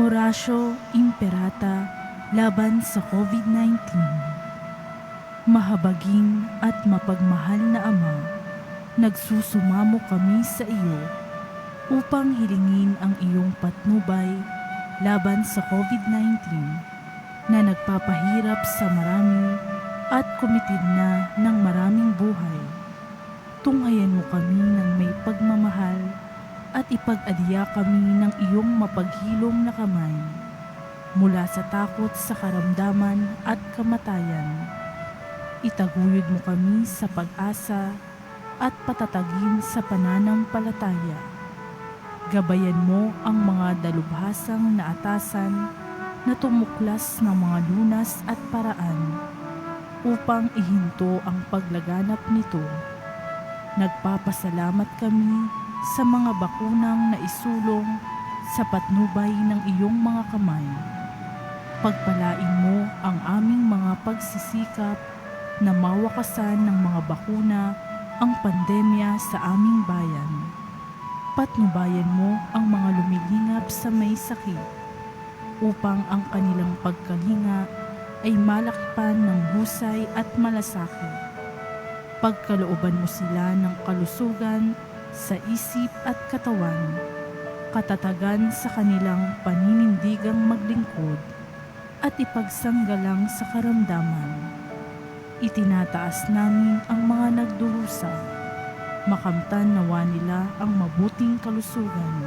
Orasyo Imperata laban sa COVID-19. Mahabaging at mapagmahal na Ama, nagsusumamo kami sa iyo upang hilingin ang iyong patnubay laban sa COVID-19 na nagpapahirap sa marami at kumitid na ng maraming buhay. Tunghayan mo kami ng may pagmamahal at ipag-adya kami ng iyong mapaghilom na kamay mula sa takot sa karamdaman at kamatayan. Itaguyod mo kami sa pag-asa at patatagin sa pananampalataya. Gabayan mo ang mga dalubhasang na atasan na tumuklas ng mga lunas at paraan upang ihinto ang paglaganap nito. Nagpapasalamat kami sa mga bakunang naisulong sa patnubay ng iyong mga kamay. Pagpalain mo ang aming mga pagsisikap na mawakasan ng mga bakuna ang pandemya sa aming bayan. Patnubayan mo ang mga lumilingap sa may sakit upang ang kanilang pagkalinga ay malakipan ng husay at malasakit. Pagkalooban mo sila ng kalusugan sa isip at katawan, katatagan sa kanilang paninindigang maglingkod at ipagsanggalang sa karamdaman. Itinataas namin ang mga nagdurusa, makamtan nawa nila ang mabuting kalusugan.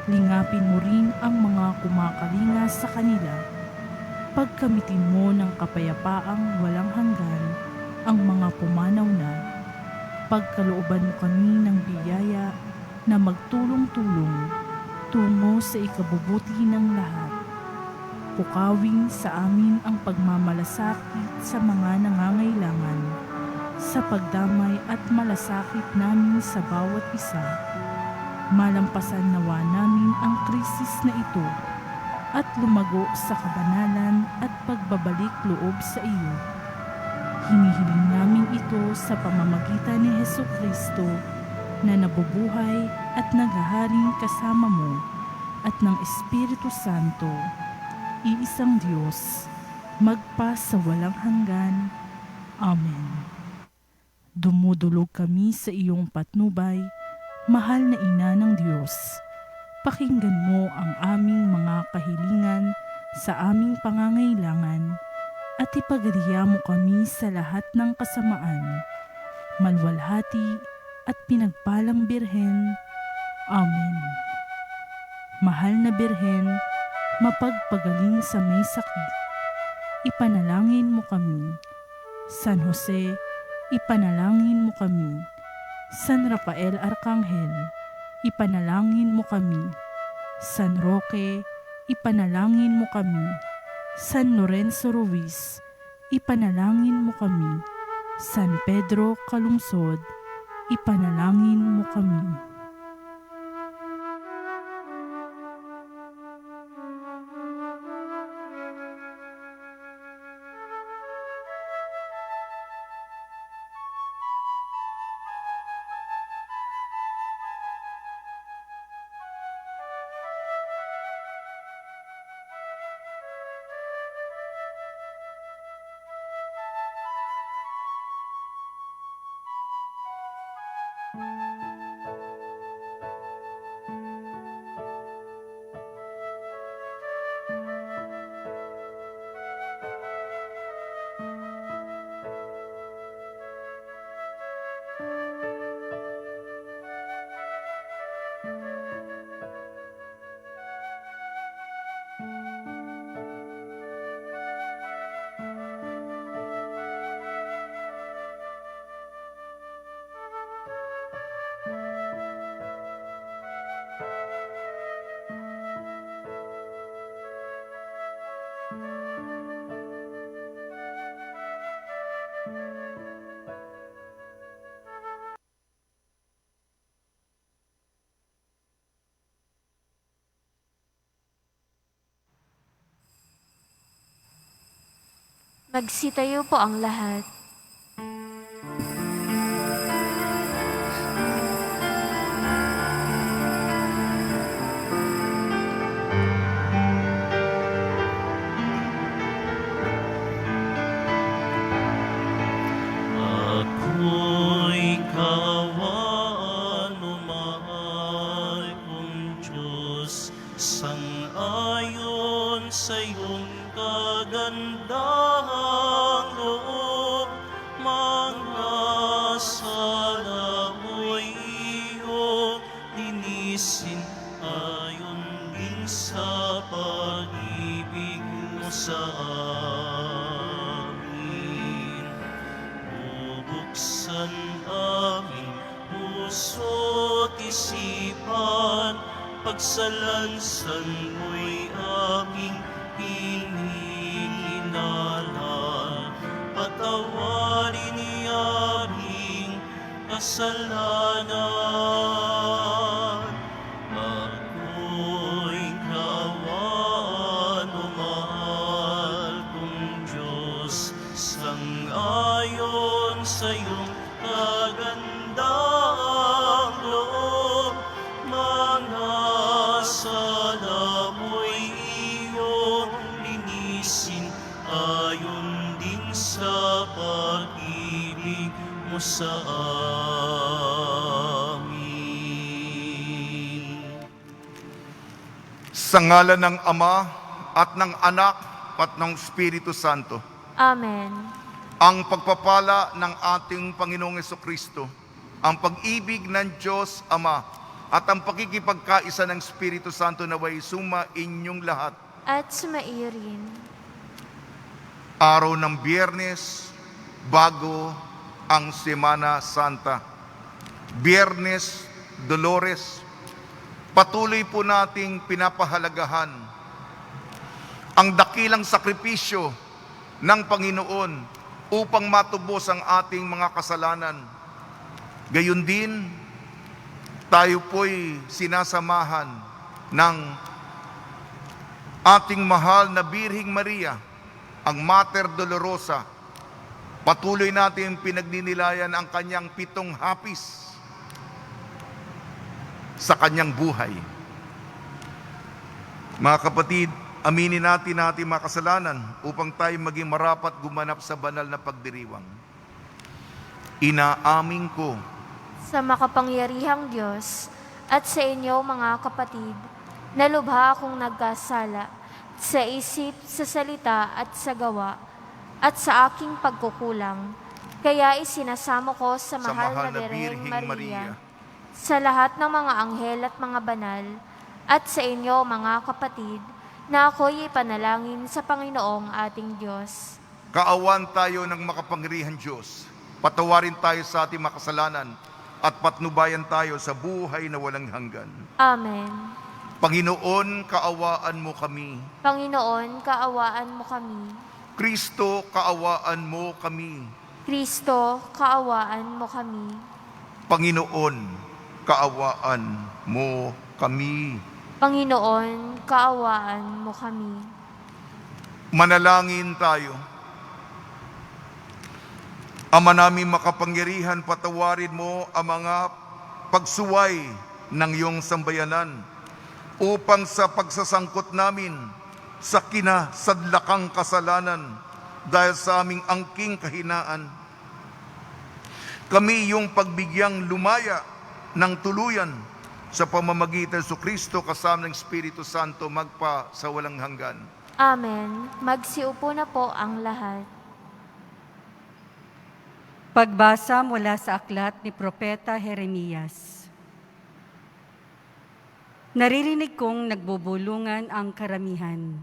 Lingapin mo rin ang mga kumakalinga sa kanila. Pagkamitin mo ng kapayapaang walang hanggan ang mga pumanaw na. Pagkalooban mo kami ng biyaya na magtulong-tulong tungo sa ikabubuti ng lahat. Pukawin sa amin ang pagmamalasakit sa mga nangangailangan, sa pagdamay at malasakit namin sa bawat isa. Malampasan nawa namin ang krisis na ito at lumago sa kabanalan at pagbabalik loob sa iyo. Hinihiling namin ito sa pamamagitan ni Hesukristo na nabubuhay at naghaharing kasama mo at ng Espiritu Santo, iisang Diyos, magpa sa walang hanggan. Amen. Dumudulog kami sa iyong patnubay, mahal na Ina ng Diyos. Pakinggan mo ang aming mga kahilingan sa aming pangangailangan at ipagadiya mo kami sa lahat ng kasamaan. Malwalhati at pinagpalang Birhen. Amen. Mahal na Birhen, mapagpagaling sa may sakit, ipanalangin mo kami. San Jose, ipanalangin mo kami. San Rafael Arcangel, ipanalangin mo kami. San Roque, ipanalangin mo kami. San Lorenzo Ruiz, ipanalangin mo kami. San Pedro Calungsod, ipanalangin mo kami. Magsitayo po ang lahat. buksan aming puso't isipan, pagsalansan mo'y aming hinihinala. Patawarin ni aming kasalanan. Ako'y kaawaan mo, mahal kong Diyos, sang-ayon sa iyong kagandahang loob. Mga sala mo'y iyong linisin, ayon din sa pag-ibig mo sa amin. Sa ngalan ng Ama at ng Anak at ng Espiritu Santo. Amen. Ang pagpapala ng ating Panginoong Jesucristo, ang pag-ibig ng Diyos Ama, at ang pakikipagkaisa ng Espiritu Santo naway suma inyong lahat. At sumaiyo rin. Araw ng Biyernes, bago ang Semana Santa. Biyernes Dolores, patuloy po nating pinapahalagahan ang dakilang sakripisyo ng Panginoon upang matubos ang ating mga kasalanan. Gayon din, tayo po'y sinasamahan ng ating mahal na Birhing Maria, ang Mater Dolorosa. Patuloy natin pinagninilayan ang kanyang 7 hapis sa kanyang buhay. Mga kapatid, aminin natin ating mga kasalanan upang tayo maging marapat gumanap sa banal na pagdiriwang. Inaamin ko Sa makapangyarihang Diyos at sa inyo mga kapatid, na lubha akong nagkasala sa isip, sa salita at sa gawa, at sa aking pagkukulang. Kaya isinasamo ko sa mahal na Birheng Maria, sa lahat ng mga anghel at mga banal, at sa inyo mga kapatid, na ako'y ipanalangin sa Panginoong ating Diyos. kaawan tayo ng makapangyarihang Diyos. Patawarin tayo sa ating makasalanan at patnubayan tayo sa buhay na walang hanggan. Amen. Panginoon, kaawaan mo kami. Panginoon, kaawaan mo kami. Kristo, kaawaan mo kami. Kristo, kaawaan mo kami. Panginoon, kaawaan mo kami. Panginoon, kaawaan mo kami. Manalangin tayo. Ama namin makapangyarihan, patawarin mo ang mga pagsuway ng iyong sambayanan upang sa pagsasangkot namin sa kinasadlakang kasalanan dahil sa aming angking kahinaan, kami iyong pagbigyang lumaya ng tuluyan sa pamamagitan sa Kristo kasama ng Espiritu Santo magpa sa walang hanggan. Amen. Magsiupo na po ang lahat. Pagbasa mula sa aklat ni Propeta Jeremias. Naririnig kong nagbubulungan ang karamihan.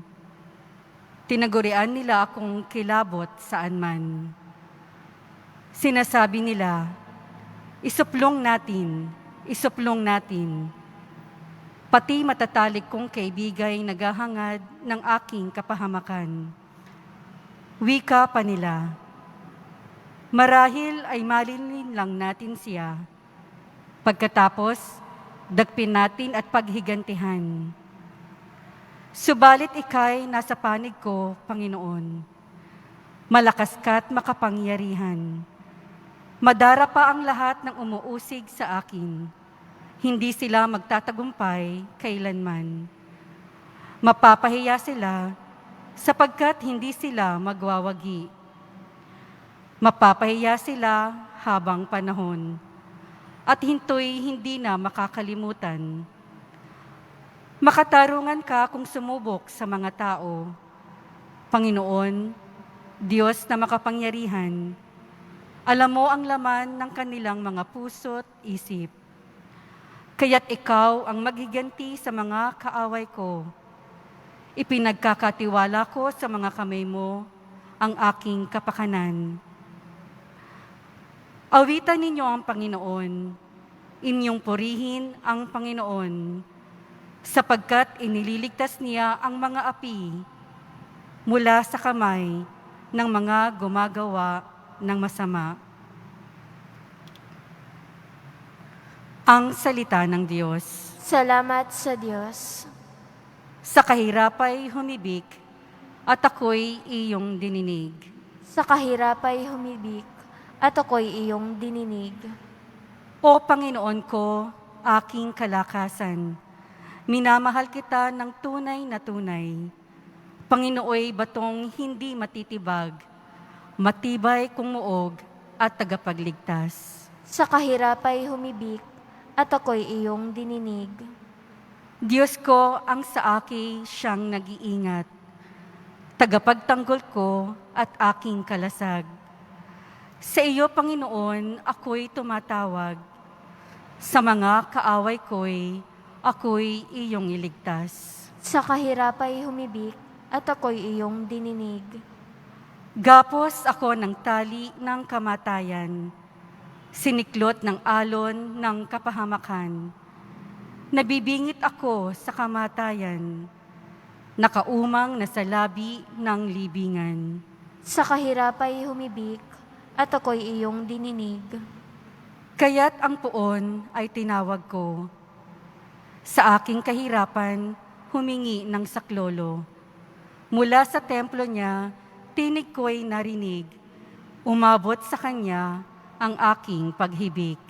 Tinagurian nila akong kilabot saan man. Sinasabi nila, isuplong natin, isuplong natin. Pati matatalik kong kaibigay naghahangad ng aking kapahamakan. Wika pa nila, marahil ay malinin lang natin siya. Pagkatapos, dagpin natin at paghigantihan. Subalit ika'y nasa panig ko, Panginoon. Malakas ka't makapangyarihan. Madara pa ang lahat ng umuusig sa akin. Hindi sila magtatagumpay kailanman. Mapapahiya sila sapagkat hindi sila magwawagi. Mapapahiya sila habang panahon, at hinto'y hindi na makakalimutan. Makatarungan ka kung sumubok sa mga tao. Panginoon, Diyos na makapangyarihan, alam mo ang laman ng kanilang mga puso't isip. Kaya't ikaw ang maghiganti sa mga kaaway ko. Ipinagkakatiwala ko sa mga kamay mo ang aking kapakanan. Awitan ninyo ang Panginoon, inyong purihin ang Panginoon, sapagkat inililigtas niya ang mga api mula sa kamay ng mga gumagawa ng masama. Ang salita ng Diyos. Salamat sa Diyos. Sa kahirapay humibik, at ako'y iyong dininig. Sa kahirapay humibik, at ako'y iyong dininig. O Panginoon ko, aking kalakasan, minamahal kita ng tunay na tunay. Panginooy batong hindi matitibag, matibay kung muog at tagapagligtas. Sa kahirapay humibik, at ako'y iyong dininig. Diyos ko ang sa akin siyang nag-iingat, tagapagtanggol ko at aking kalasag. Sa iyo, Panginoon, ako'y tumatawag. Sa mga kaaway ako'y iyong iligtas. Sa kahirapay humibik, at ako'y iyong dininig. Gapos ako ng tali ng kamatayan, siniklot ng alon ng kapahamakan. Nabibingit ako sa kamatayan, nakaumang na sa labi ng libingan. Sa kahirapay humibik, at ako'y iyong dininig. Kaya't ang puon ay tinawag ko. Sa aking kahirapan, humingi ng saklolo. Mula sa templo niya, tinig ko'y narinig. Umabot sa kanya ang aking paghibik.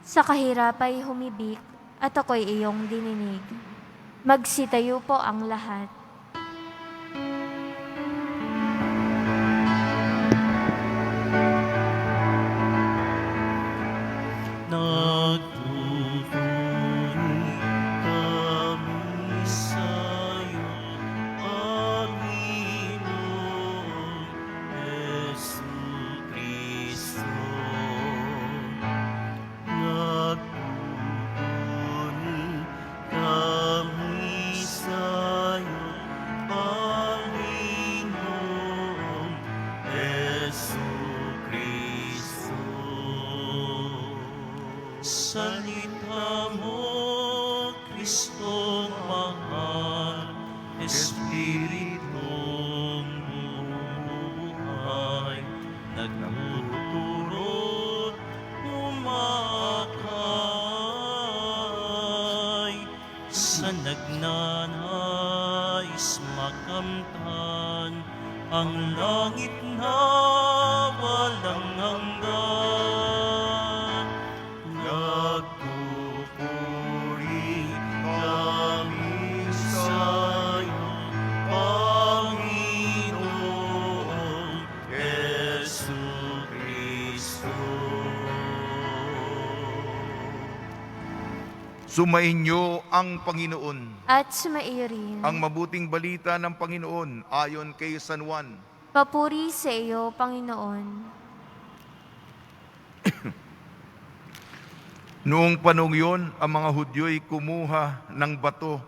Sa kahirapay humibik, at ako'y iyong dininig. Magsitayo po ang lahat. Nagpupuri kami sa'yo, Panginoon Jesucristo. Nagpupuri kami sa'yo, Panginoon Jesucristo. Salita mo, Kristong mahal, Espiritong bumubuhay, nagtuturo, umakay, sa nagnanais makamtan ang langit na walang hanggan. Nagpupuri kami sa'yo, Panginoon Jesucristo. Sumainyo ang Panginoon. At sumaiyo rin. Ang mabuting balita ng Panginoon ayon kay San Juan. Papuri sa iyo, Panginoon. Noong panong yun, ang mga Hudyo'y kumuha ng bato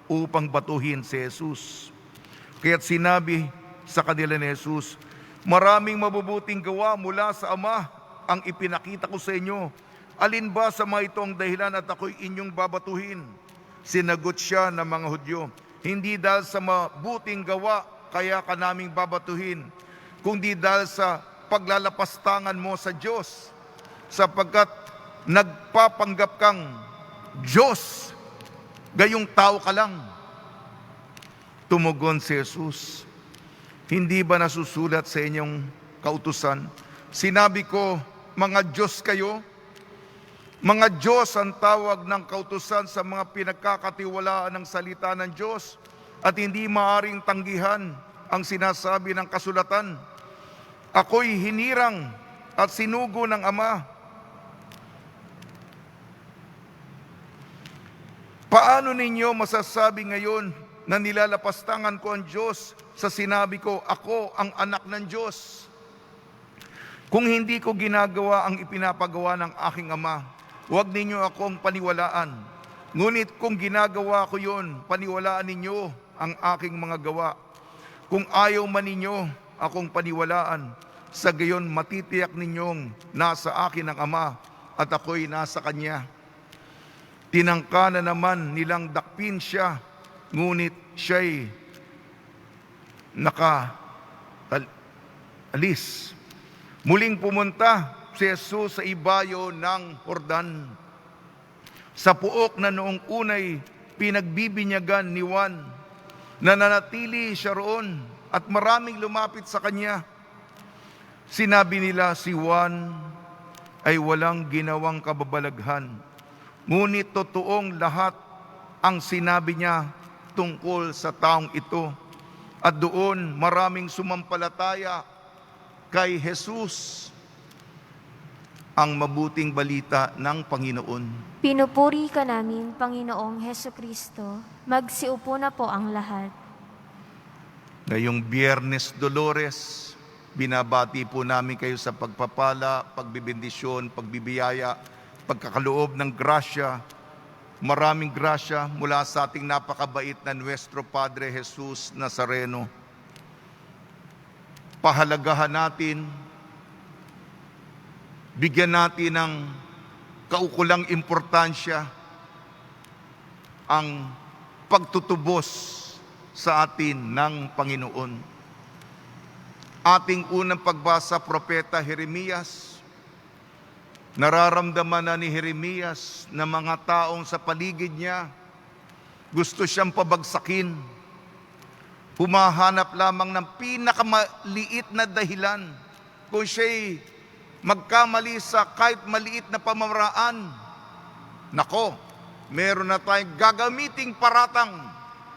upang batuhin si Jesus. Kaya't sinabi sa kanila ni Jesus, maraming mabubuting gawa mula sa Ama ang ipinakita ko sa inyo. Alin ba sa mga itong dahilan at ako'y inyong babatuhin? Sinagot siya ng mga Hudyo, hindi dahil sa mabuting gawa kaya ka naming babatuhin, kundi dahil sa paglalapastangan mo sa Diyos, sapagkat nagpapanggap kang Diyos, gayong tao ka lang. Tumugon si Jesus, hindi ba nasusulat sa inyong kautusan? Sinabi ko, mga Diyos kayo. Mga Diyos ang tawag ng kautusan sa mga pinagkakatiwalaan ng salita ng Diyos at hindi maaring tanggihan ang sinasabi ng kasulatan. Ako'y hinirang at sinugo ng Ama. Paano ninyo masasabi ngayon na nilalapastangan ko ang Diyos sa sinabi ko, ako ang anak ng Diyos? Kung hindi ko ginagawa ang ipinapagawa ng aking Ama, huwag ninyo akong paniwalaan. Ngunit kung ginagawa ko yun, paniwalaan ninyo ang aking mga gawa. Kung ayaw man ninyo akong paniwalaan, sa gayon matitiyak ninyong nasa akin ang Ama at ako'y nasa Kanya. Tinangka na naman nilang dakpin siya, ngunit siya'y alis. Muling pumunta si Jesus sa ibayo ng Jordan, sa puok na noong unay pinagbibinyagan ni Juan. Nananatili siya roon at maraming lumapit sa kanya. Sinabi nila si Juan ay walang ginawang kababalaghan, ngunit totoong lahat ang sinabi niya tungkol sa taong ito. At doon maraming sumampalataya kay Jesus, ang mabuting balita ng Panginoon. Pinupuri ka namin, Panginoong Heso Kristo. Magsiupo na po ang lahat. Ngayong Biyernes Dolores, binabati po namin kayo sa pagpapala, pagbibindisyon, pagbibiyaya, pagkakaloob ng grasya. Maraming grasya mula sa ating napakabait na Nuestro Padre Jesus Nazareno. Pahalagahan natin, bigyan natin ng kaukulang importansya ang pagtutubos sa atin ng Panginoon. Ating unang pagbasa, Propeta Jeremias. Nararamdaman na ni Jeremias na mga taong sa paligid niya gusto siyang pabagsakin. Humahanap lamang ng pinakamaliit na dahilan kung siya'y magkamali sa kahit maliit na pamamaraan. Nako, meron na tayong gagamiting paratang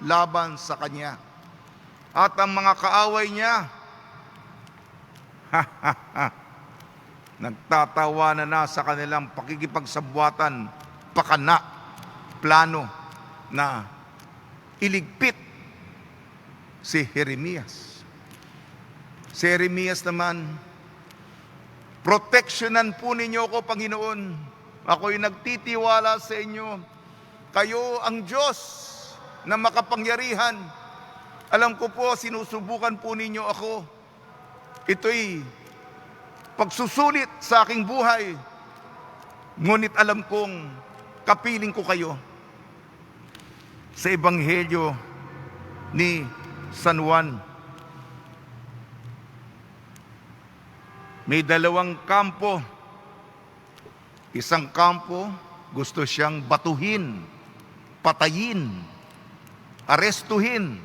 laban sa kanya. At ang mga kaaway niya, nagtatawa na sa kanilang pakikipagsabwatan, pakana, plano na iligpit si Jeremias. Si Jeremias naman, proteksyonan po ninyo ako, Panginoon. Ako'y nagtitiwala sa inyo. Kayo ang Diyos na makapangyarihan. Alam ko po, sinusubukan po ninyo ako. Ito'y pagsusulit sa aking buhay, ngunit alam kong kapiling ko kayo. Sa Ebanghelyo ni San Juan, may dalawang kampo. Isang kampo, gusto siyang batuhin, patayin, arestuhin.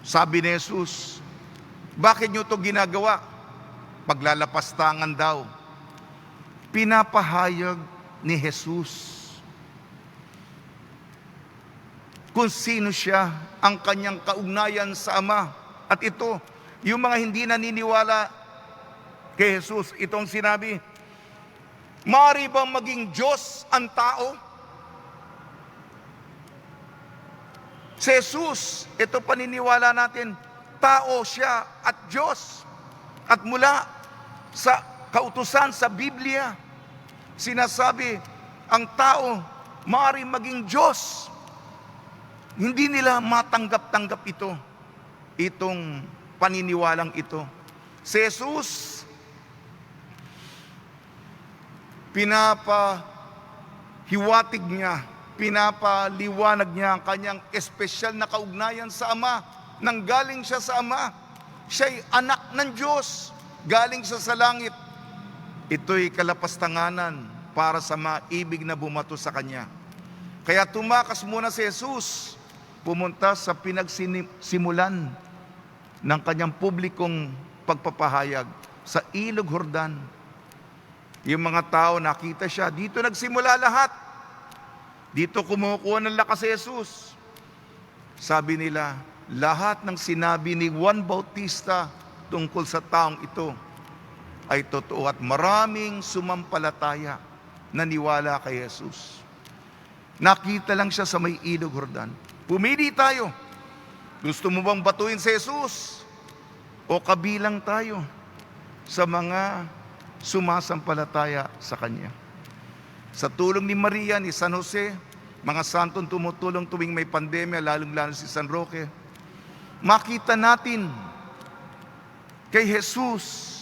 Sabi ni Jesus, bakit nyo ito ginagawa? Paglalapastangan daw. Pinapahayag ni Jesus kung sino siya, ang kanyang kaugnayan sa Ama. At ito, yung mga hindi naniniwala kay Jesus, itong sinabi, maaari bang maging Diyos ang tao? Si Jesus, ito paniniwala natin, tao siya at Diyos. At mula sa kautusan sa Biblia, sinasabi, ang tao maaari maging Diyos. Hindi nila matanggap-tanggap ito, itong paniniwalang ito. Si Jesus, pinapahiwatig niya, pinapaliwanag niya ang kanyang espesyal na kaugnayan sa Ama. Nanggaling siya sa Ama. Siya'y anak ng Diyos. Galing siya sa langit. Ito'y kalapastanganan para sa maibig na bumato sa Kanya. Kaya tumakas muna si Jesus, pumunta sa pinagsimulan ng kanyang publikong pagpapahayag sa Ilog Jordan. Yung mga tao nakita siya, dito nagsimula lahat. Dito kumukuha ng lakas si Jesus. Sabi nila, lahat ng sinabi ni Juan Bautista tungkol sa taong ito ay totoo at maraming sumampalataya, naniwala kay Jesus. Nakita lang siya sa may Ilog Jordan. Pumili tayo. Gusto mo bang batuin si Jesus? O kabilang tayo sa mga sumasampalataya sa Kanya? Sa tulong ni Maria, ni San Jose, mga santong tumutulong tuwing may pandemya, lalong-lalo si San Roque, makita natin kay Jesus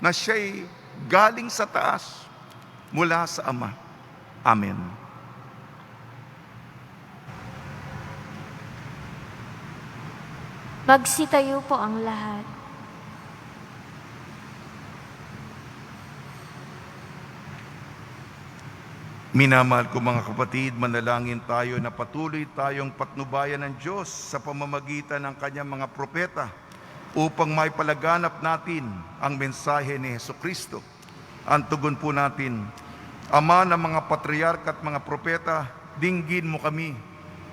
na siya'y galing sa taas mula sa Ama. Amen. Magsitayo po ang lahat. Minamahal ko mga kapatid, manalangin tayo na patuloy tayong patnubayan ng Diyos sa pamamagitan ng kanyang mga propeta upang may palaganap natin ang mensahe ni Hesukristo. Ang tugon po natin, Ama ng mga patriarka at mga propeta, dinggin mo kami.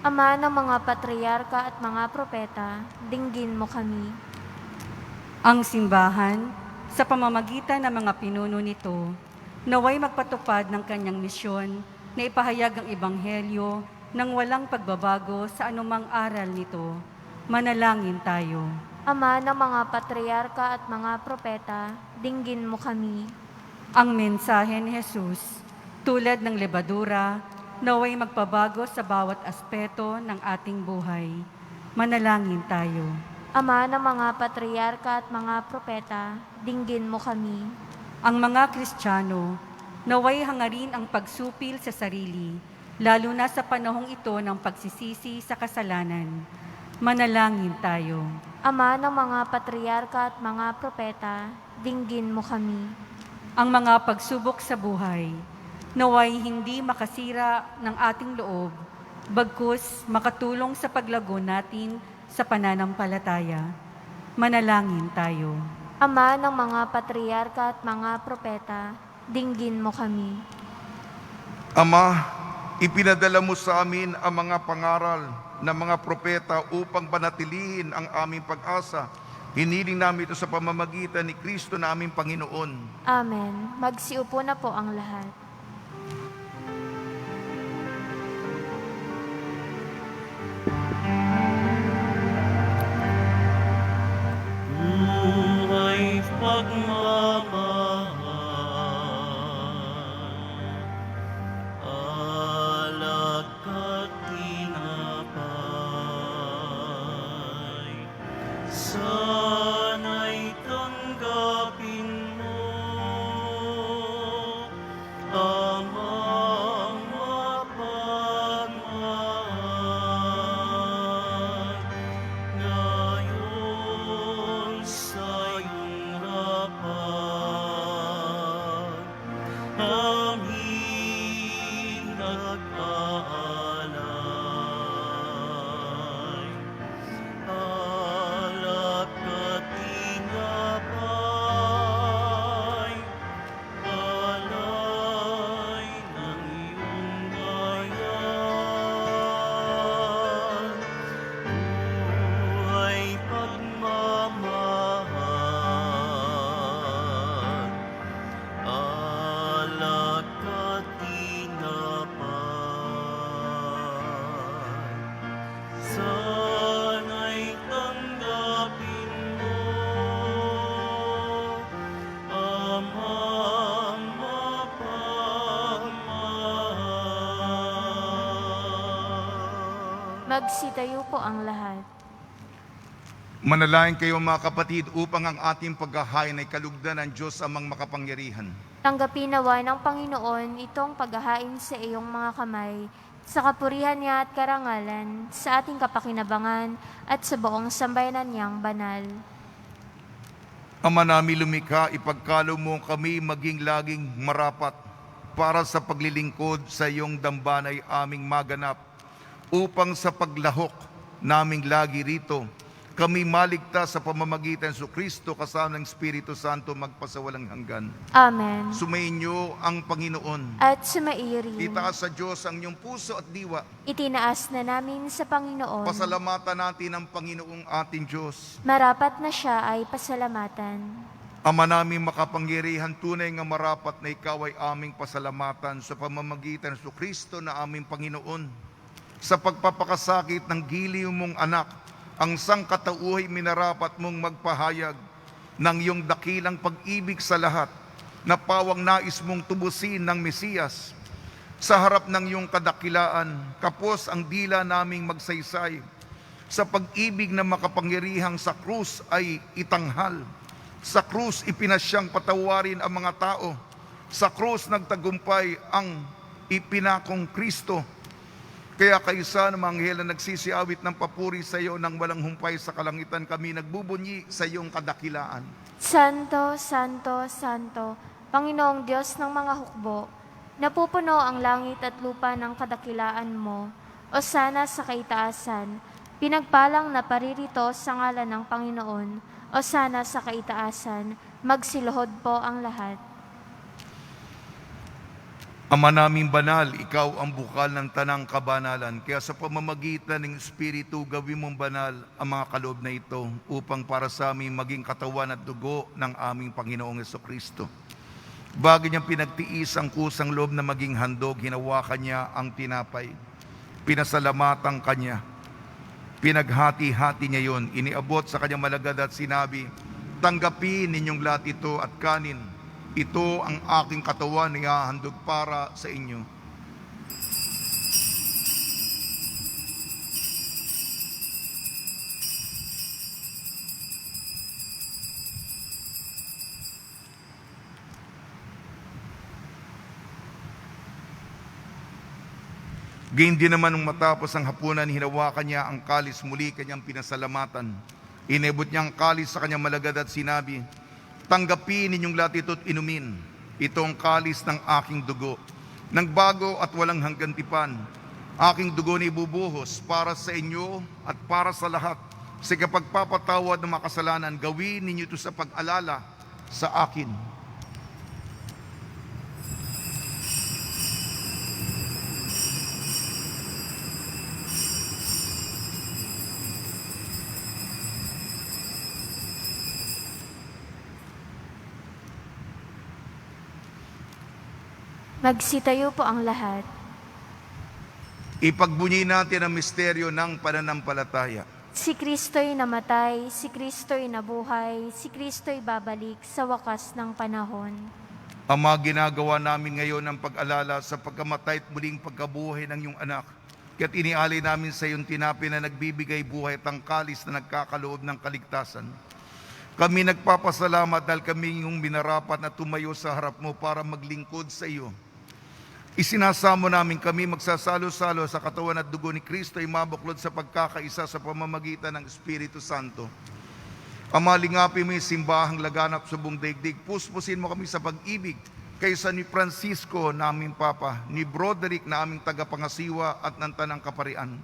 Ama ng mga patriarka at mga propeta, dinggin mo kami. Ang simbahan, sa pamamagitan ng mga pinuno nito, naway magpatupad ng kanyang misyon na ipahayag ang Ebanghelyo nang walang pagbabago sa anumang aral nito. Manalangin tayo. Ama ng mga patriarka at mga propeta, dinggin mo kami. Ang mensahe ni Jesus, tulad ng lebadura, naway magpabago sa bawat aspeto ng ating buhay. Manalangin tayo. Ama ng mga patriarka at mga propeta, dinggin mo kami. Ang mga Kristiyano, naway hangarin ang pagsupil sa sarili, lalo na sa panahong ito ng pagsisisi sa kasalanan. Manalangin tayo. Ama ng mga patriarka at mga propeta, dinggin mo kami. Ang mga pagsubok sa buhay, naway hindi makasira ng ating loob, bagkus makatulong sa paglago natin sa pananampalataya. Manalangin tayo. Ama ng mga patriarka at mga propeta, dinggin mo kami. Ama, ipinadala mo sa amin ang mga pangaral ng mga propeta upang panatilihin ang aming pag-asa. Hiniling namin ito sa pamamagitan ni Kristo na aming Panginoon. Amen. Magsiupo na po ang lahat. Buhay pagmamahal, alak at tinapay, sana'y tanggapin mo, Amang mapagmahal, ngayon sa iyong harapan, aming nag-aalay. Alak at tinapay, alay ng iyong bayan. Buhay pagmamahal, alak at tinapay, sana'y tanggapin mo, Amang mapagmahal. Magsitayo po ang lahat. Manalangin kayo mga kapatid upang ang ating paghahain ay kalugdan ng Diyos amang makapangyarihan. Tanggapin nawa ng Panginoon itong paghahain sa iyong mga kamay, sa kapurihan niya at karangalan, sa ating kapakinabangan at sa buong sambayanan niyang banal. Ama namin lumikha, ipagkalo mo kami maging laging marapat para sa paglilingkod sa iyong dambanay aming maganap, upang sa paglahok naming lagi rito, kami maligtas sa pamamagitan sa Kristo kasama ng Espiritu Santo magpasawalang hanggan. Amen. Sumainyo ang Panginoon. At sumairi, Itaas sa Diyos ang inyong puso at diwa. itinaas na namin sa Panginoon. Pasalamatan natin ang Panginoong ating Diyos. Marapat na siya ay pasalamatan. Ama namin makapangyarihan, tunay nga marapat na ikaw ay aming pasalamatan sa pamamagitan sa Kristo na aming Panginoon. Sa pagpapakasakit ng giliw mong anak, ang sangkatauhay minarapat mong magpahayag ng iyong dakilang pag-ibig sa lahat, na pawang nais mong tubusin ng Mesiyas. Sa harap ng iyong kadakilaan, kapos ang dila naming magsaysay. sa pag-ibig na makapangyarihang sa krus ay itanghal. Sa krus ipinasyang patawarin ang mga tao. Sa krus nagtagumpay ang ipinakong Kristo. Kaya kaysa ng mga anghel na nagsisiawit ng papuri sa iyo nang walang humpay sa kalangitan, kami nagbubunyi sa iyong kadakilaan. Santo, Santo, Santo, Panginoong Diyos ng mga hukbo, napupuno ang langit at lupa ng kadakilaan mo, o sana sa kaitaasan, pinagpalang na paririto sa ngalan ng Panginoon, o sana sa kaitaasan, magsiluhod po ang lahat. Ama naming banal, ikaw ang bukal ng tanang kabanalan. Kaya sa pamamagitan ng Espiritu, gawin mong banal ang mga kaloob na ito upang para sa amin maging katawan at dugo ng aming Panginoong Jesucristo. Bago niyang pinagtiis ang kusang loob na maging handog, hinawakan niya ang tinapay. Pinasalamatan kanya. Pinaghati-hati niya yon. Iniabot sa kanyang malagad at sinabi, tanggapin ninyong lahat ito at kanin. Ito ang aking katawan na ihahandog para sa inyo. Gayun din naman nung matapos ang hapunan, hinawakan niya ang kalis, muli kanyang pinasalamatan. Inebot niya ang kalis sa kanyang malagad at sinabi, tanggapin ninyong lahat ito at inumin. Ito ang kalis ng aking dugo, ng bago at walang hanggang tipan. Aking dugo na ibubuhos para sa inyo at para sa lahat. Sa kapagpapatawad ng mga kasalanan, gawin ninyo ito sa pag-alala sa akin. Magsitayo po ang lahat. Ipagbunyi natin ang misteryo ng pananampalataya. Si Kristo'y namatay, si Kristo'y nabuhay, si Kristo'y babalik sa wakas ng panahon. Ama, ginagawa namin ngayon ang pag-alala sa pagkamatay at muling pagkabuhay ng iyong anak. Kaya't inialay namin sa iyong tinapay na nagbibigay buhay at ang kalis na nagkakaloob ng kaligtasan. Kami nagpapasalamat dahil kami yung minarapat na tumayo sa harap mo para maglingkod sa iyo. Isinasamo namin kami magsasalo-salo sa katawan at dugo ni Kristo ay mabuklod sa pagkakaisa sa pamamagitan ng Espiritu Santo. Ama, lingapin mo yung simbahang laganap sa buong daigdig. Puspusin mo kami sa pag-ibig kaysa ni Francisco na aming Papa, ni Broderick na aming tagapangasiwa at ng Tanang Kaparian.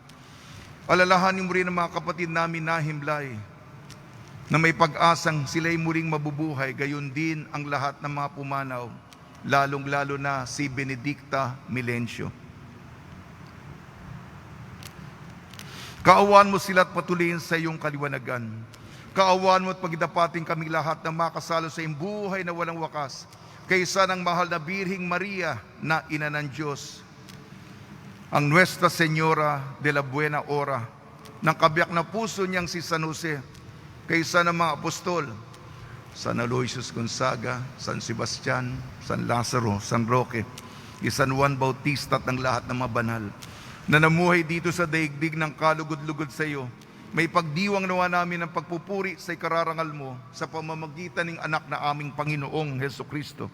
Alalahanin mo rin ang mga kapatid namin na himlay na may pag-asang sila'y muling mabubuhay, gayon din ang lahat ng mga pumanaw, lalong-lalo na si Benedicta Milencio. Kaawaan mo sila at patuloyin sa iyong kaliwanagan. Kaawaan mo at pagdapating kami lahat na makasalo sa iyong buhay na walang wakas, kaysa ng mahal na Birhing Maria na Ina ng Diyos, ang Nuestra Señora de la Buena Hora, ng kabiyak na puso niyang si San Jose, kaysa ng mga apostol, San Aloysius Gonzaga, San Sebastian, San Lazaro, San Roque, San Juan Bautista at ng lahat ng mga banal na namuhay dito sa daigdig ng kalugod-lugod sa iyo. May pagdiwang nawa namin ng pagpupuri sa ikararangal mo sa pamamagitan ng anak na aming Panginoong Hesukristo.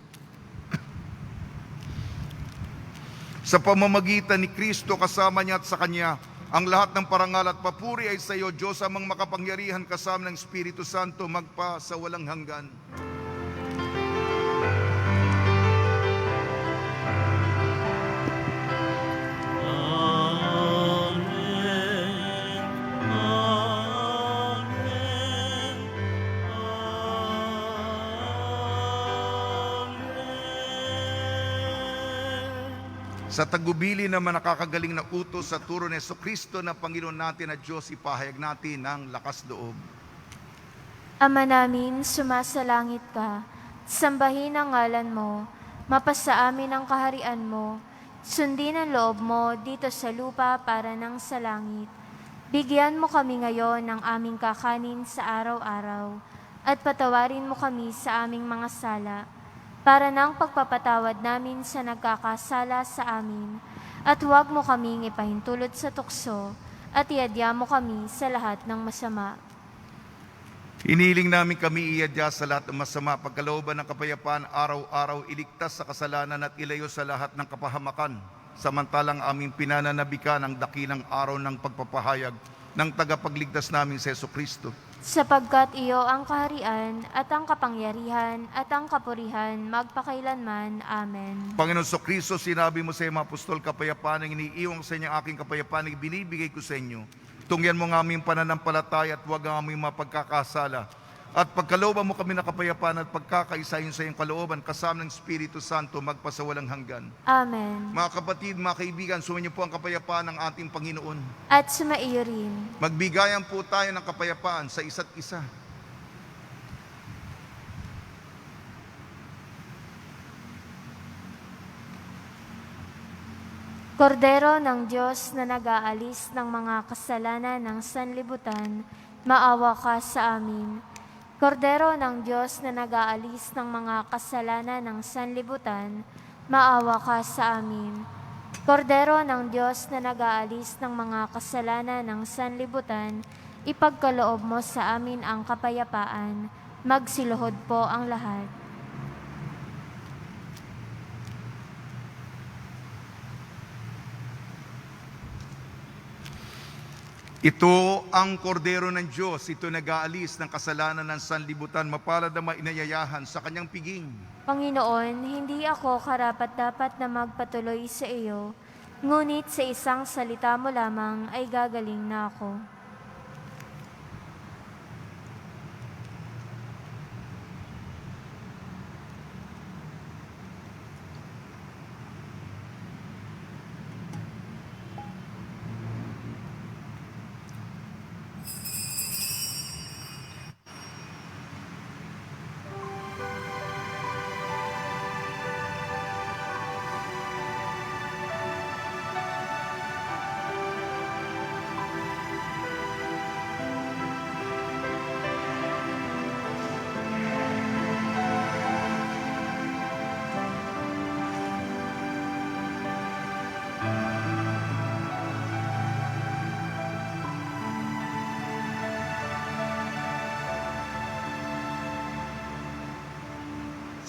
Sa pamamagitan ni Kristo, kasama niya at sa Kanya, ang lahat ng parangal at papuri ay sa iyo, Diyos amang makapangyarihan, kasama ng Espiritu Santo, magpa sa walang hanggan. Amen. Amen. Amen. Sa tagubili naman nakakagaling na utos sa turo ni Jesucristo na Panginoon natin at Diyos, ipahayag natin ng lakas loob. Ama namin, sumasalangit ka, sambahin ang ngalan mo, mapasa amin ang kaharian mo, sundin ang loob mo dito sa lupa para nang sa langit. Bigyan mo kami ngayon ng aming kakanin sa araw-araw, at patawarin mo kami sa aming mga sala, para nang pagpapatawad namin sa nagkakasala sa amin, at huwag mo kaming ipahintulot sa tukso, at iadya mo kami sa lahat ng masama. Hiniling namin kami iadya sa lahat ng masama, pagkalooban ng kapayapaan, araw-araw iligtas sa kasalanan at ilayo sa lahat ng kapahamakan. Samantalang aming pinananabikan ang dakilang araw ng pagpapahayag ng tagapagligtas namin sa Jesucristo. Sapagkat iyo ang kaharian at ang kapangyarihan at ang kapurihan magpakailanman. Amen. Panginoon Kristo, sinabi mo sa iyong mga apostol, kapayapaan ang iniiwan ko sa inyo, aking kapayapaan ang binibigay ko sa inyo. Tungyan mo ng aming pananampalataya at huwag ang aming mapagkakasala. At pagkalooban mo kami ng kapayapaan at pagkakaisahin sa iyong kalooban, kasama ng Espiritu Santo, magpasawalang hanggan. Amen. Mga kapatid, mga kaibigan, sumainyo po ang kapayapaan ng ating Panginoon. At sumaiyo rin. Magbigayan po tayo ng kapayapaan sa isa't isa. Kordero ng Diyos na nag-aalis ng mga kasalanan ng sanlibutan, maawa ka sa amin. Kordero ng Diyos na nag-aalis ng mga kasalanan ng sanlibutan, maawa ka sa amin. Kordero ng Diyos na nag-aalis ng mga kasalanan ng sanlibutan, ipagkaloob mo sa amin ang kapayapaan. Magsiluhod po ang lahat. Ito ang kordero ng Diyos, ito nag-aalis ng kasalanan ng sanlibutan, mapalad na mainayayahan sa kanyang piging. Panginoon, hindi ako karapat-dapat na magpatuloy sa iyo, ngunit sa isang salita mo lamang ay gagaling na ako.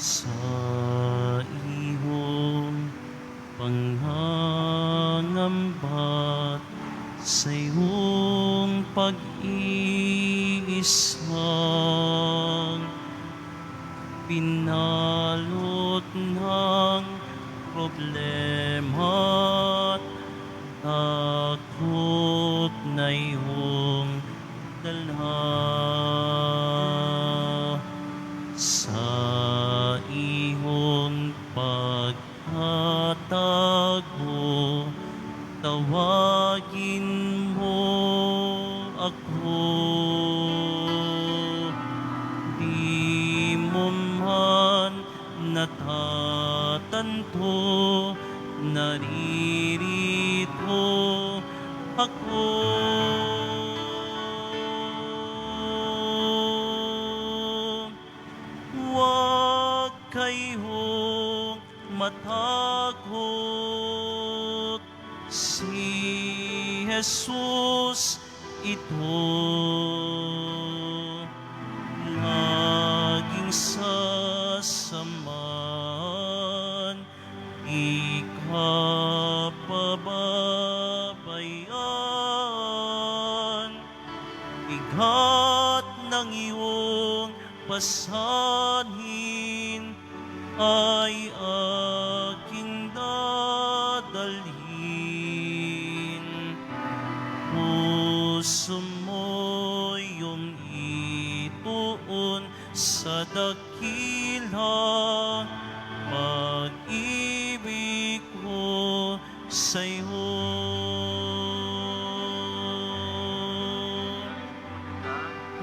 Sa iyong panghangambat, sa iyong pag-iisang pinalot ng problema at takot na iyong dala. Sa iyong pagtatago, tawagin mo ako. Di mo man natatanto, naririto ako. Huwag kayong matakot, si Jesus ito. Laging sasamahan, ikapababayan. Bigat ng iyong pasanin ay aking dadalhin. Puso mo yung ituon sa dakilang pag-ibig ko sa'yo.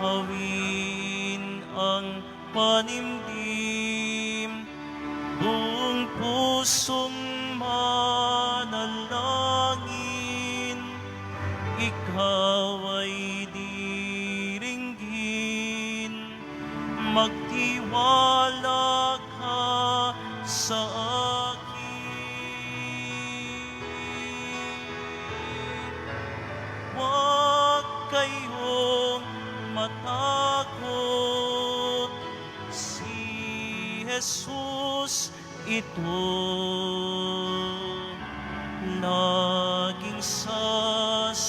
Hawin ang panimdim, buong pusong manalangin, ikaw ay diringgin, magtiwala ka sa akin. Jesus ito, laging sasaman,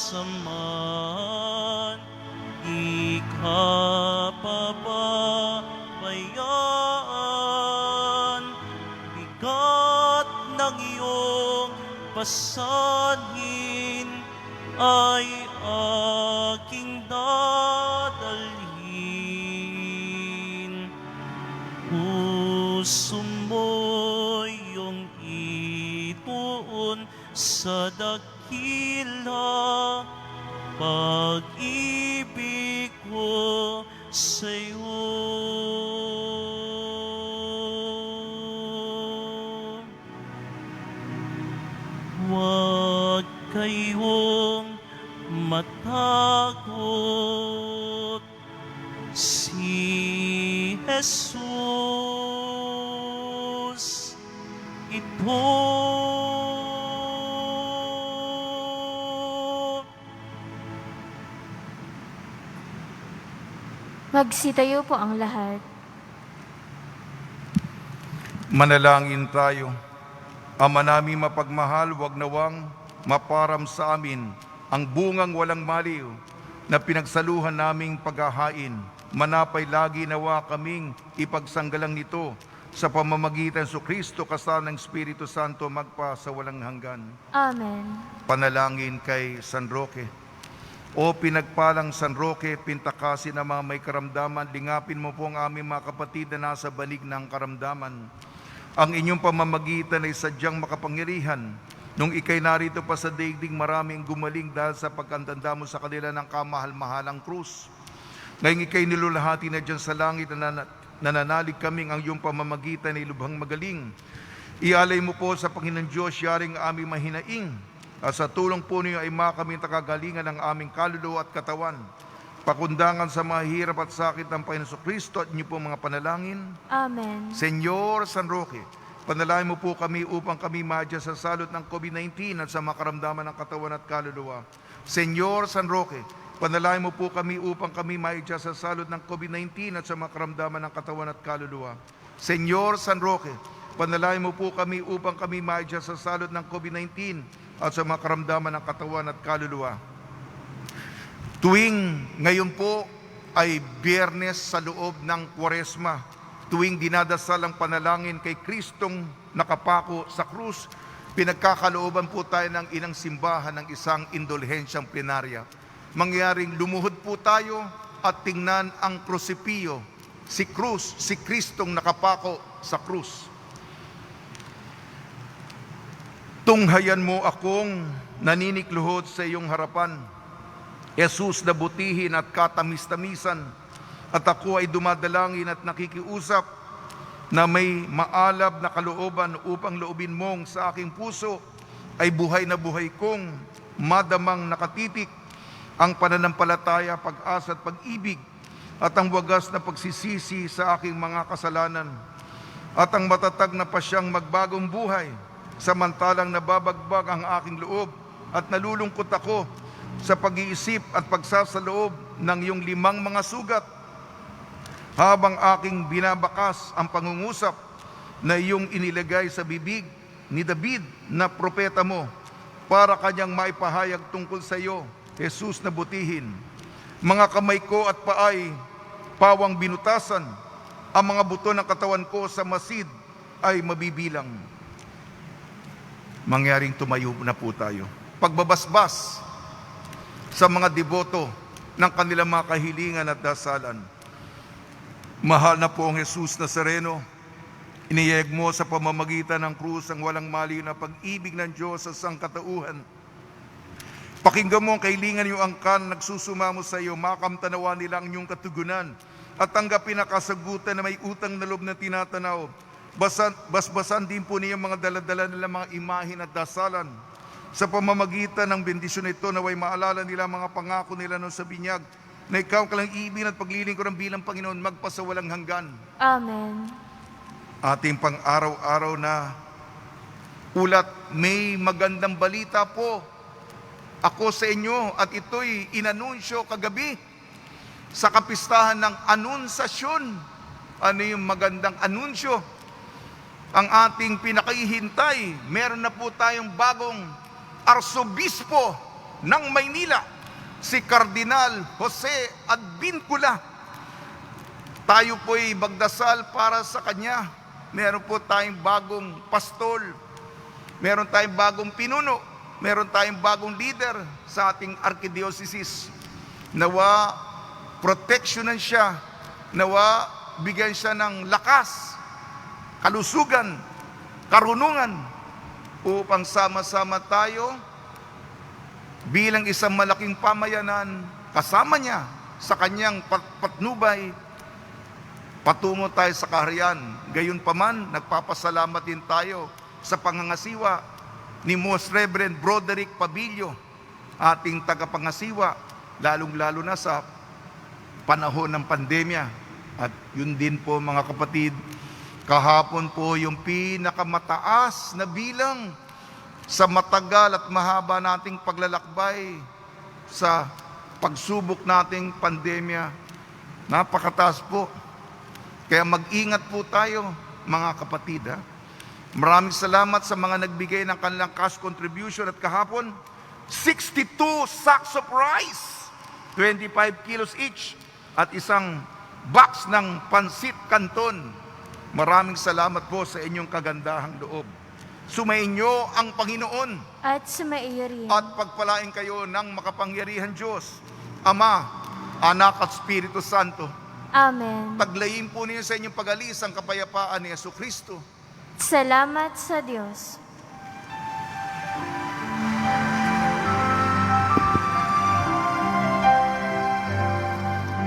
ikapapabayaan, bigat ng iyong pasanin ay aking dadalhin. Puso mo iyong ituon sa dakila, pag-ibig ko sa'yo. Huwag kayong matakot, si Jesus ito. Magsitayo po ang lahat. Manalangin tayo. Ama namin mapagmahal, wag nawang maparam sa amin ang bungang walang maliw na pinagsaluhan naming paghahain. Manapay lagi nawa kaming ipagsanggalang nito sa pamamagitan sa Kristo kasama ng Espiritu Santo magpa sa walang hanggan. Amen. Panalangin kay San Roque. O pinagpalang San Roque, pintakasin ang mga may karamdaman, lingapin mo po ang aming mga kapatid na nasa banig ng karamdaman. Ang inyong pamamagitan ay sadyang makapangyarihan. Nung ikay narito pa sa daigdig, maraming gumaling dahil sa pagkantanda mo sa kanila ng kamahal-mahalang krus. Ngayong ikay nilulahati na dyan sa langit na nananalig kaming ang iyong pamamagitan ay lubhang magaling. Ialay mo po sa Panginoon Diyos, yaring aming mahinaing. At sa tulong po niyo ay makaming takagalingan ng aming kaluluwa at katawan. Pakundangan sa mga hirap at sakit ng Panginoon Kristo at inyo po mga panalangin. Amen. Senyor San Roque, panalangin mo po kami upang kami madya sa salot ng COVID-19 at sa makaramdaman ng katawan at kaluluwa. Senyor San Roque, panalangin mo po kami upang kami madya sa salot ng COVID-19 at sa makaramdaman ng katawan at kaluluwa. Senyor San Roque, panalangin mo po kami upang kami madya sa salot ng COVID-19 at sa makaramdaman ng katawan at kaluluwa. Tuwing ngayon po ay Biyernes sa loob ng Kwaresma, tuwing dinadasal ang panalangin kay Kristong nakapako sa krus, pinagkakalooban po tayo ng inang simbahan ng isang indulhensyang plenarya. Mangyaring lumuhod po tayo at tingnan ang krusipiyo, si krus, si Kristong nakapako sa krus. Tunghayan mo akong naninikluhod sa iyong harapan, Jesus na butihin at katamis-tamisan, at ako ay dumadalangin at nakikiusap na may maalab na kalooban upang loobin mong sa aking puso ay buhay na buhay kong madamang nakatitik ang pananampalataya, pag-asa at pag-ibig at ang wagas na pagsisisi sa aking mga kasalanan at ang matatag na pasyang magbagong buhay samantalang nababagbag ang aking loob at nalulungkot ako sa pag-iisip at pagsasaloob ng iyong 5 mga sugat habang aking binabakas ang pangungusap na iyong inilagay sa bibig ni David na propeta mo para kanyang maipahayag tungkol sa iyo, Jesus na butihin. Mga kamay ko at paay pawang binutasan, ang mga buto ng katawan ko sa masid ay mabibilang. Mangyaring tumayo na po tayo. Pagbabasbas sa mga deboto ng kanilang mga kahilingan at dasalan. Mahal na po ang Jesus Nazareno, iniyeg mo sa pamamagitan ng krus ang walang maliw na pag-ibig ng Diyos sa sangkatauhan. Pakinggan mo ang kahilingan ng iyong angkan, nagsusumamo sa iyo, makamtanawa nila ang iyong katugunan at tanggapin na kasagutan na may utang na loob na tinatanaw. Basbasan din po niya mga daladala nila mga imahin at dasalan. Sa pamamagitan ng bendisyon ito, naway maalala nila mga pangako nila noon sa binyag, na ikaw kalang ibig at paglilingkuran bilang Panginoon magpasawalang hanggan. Amen. Ating pang-araw-araw na ulat, may magandang balita po ako sa inyo at ito'y inanunsyo kagabi sa kapistahan ng Anunsasyon. ano yung magandang anunsyo. Ang ating pinakahihintay, meron na po tayong bagong Arsobispo ng Maynila, si Kardinal Jose Advincula. Tayo po'y magdasal para sa kanya. Meron po tayong bagong pastol, meron tayong bagong pinuno, meron tayong bagong leader sa ating arkidiocese. Nawa proteksyonan siya, nawa bigyan siya ng lakas, kalusugan, karunungan, upang sama-sama tayo bilang isang malaking pamayanan kasama niya sa kanyang patnubay, patungo tayo sa kaharian. Gayunpaman, nagpapasalamat din tayo sa pangangasiwa ni Most Reverend Broderick Pabilio, ating tagapangasiwa, lalong-lalo na sa panahon ng pandemya. At yun din po mga kapatid, kahapon po yung pinakamataas na bilang sa matagal at mahaba nating paglalakbay sa pagsubok nating pandemya. Napakataas po. Kaya mag-ingat po tayo mga kapatid. Maraming salamat sa mga nagbigay ng kanilang cash contribution at kahapon, 62 sacks of rice, 25 kilos each, at isang box ng pansit canton. Maraming salamat po sa inyong kagandahang loob. Sumainyo ang Panginoon At sumaiyo rin. at pagpalain kayo ng makapangyarihan Diyos, Ama, Anak at Espiritu Santo. Amen. Taglayin po ninyo sa inyong pag-alis ang kapayapaan ni Jesucristo. Salamat sa Diyos.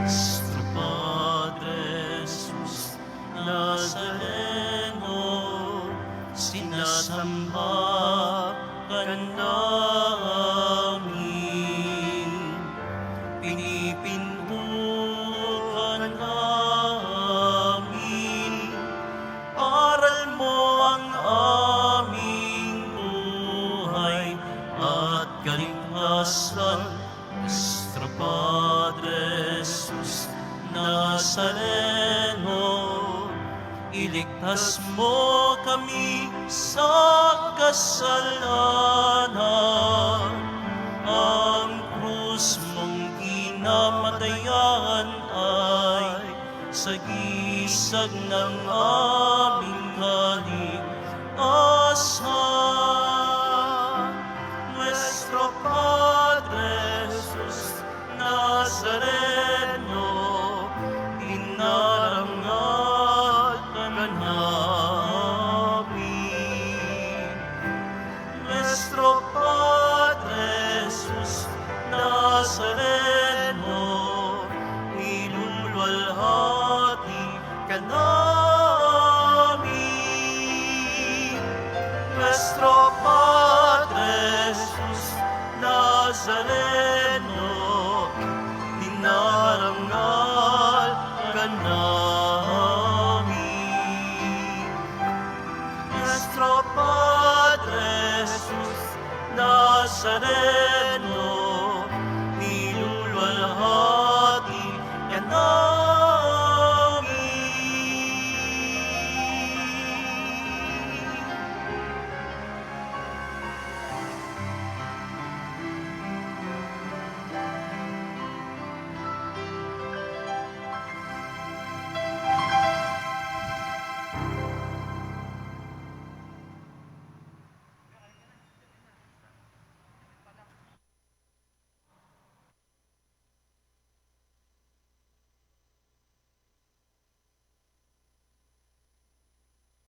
Nuestro Padre Jesus Nazareno, sinasamba ka namin, pinipintuan namin, aral mo ang aming buhay at kaligtasan. Nuestro Padre Jesus Nazareno, iligtas mo kami sa kasalanan. Ang krus mong ginamatayan ay sagisag ng aming kaligtasan. Nuestro Padre Jesus Nazareno, inarangal ka namin. Nuestro Padre Jesus Nazareno, iluluwalhati ka namin. Nuestro Padre Jesus Nazareno, dinarangal ka namin. Nuestro Padre Jesus Nazareno,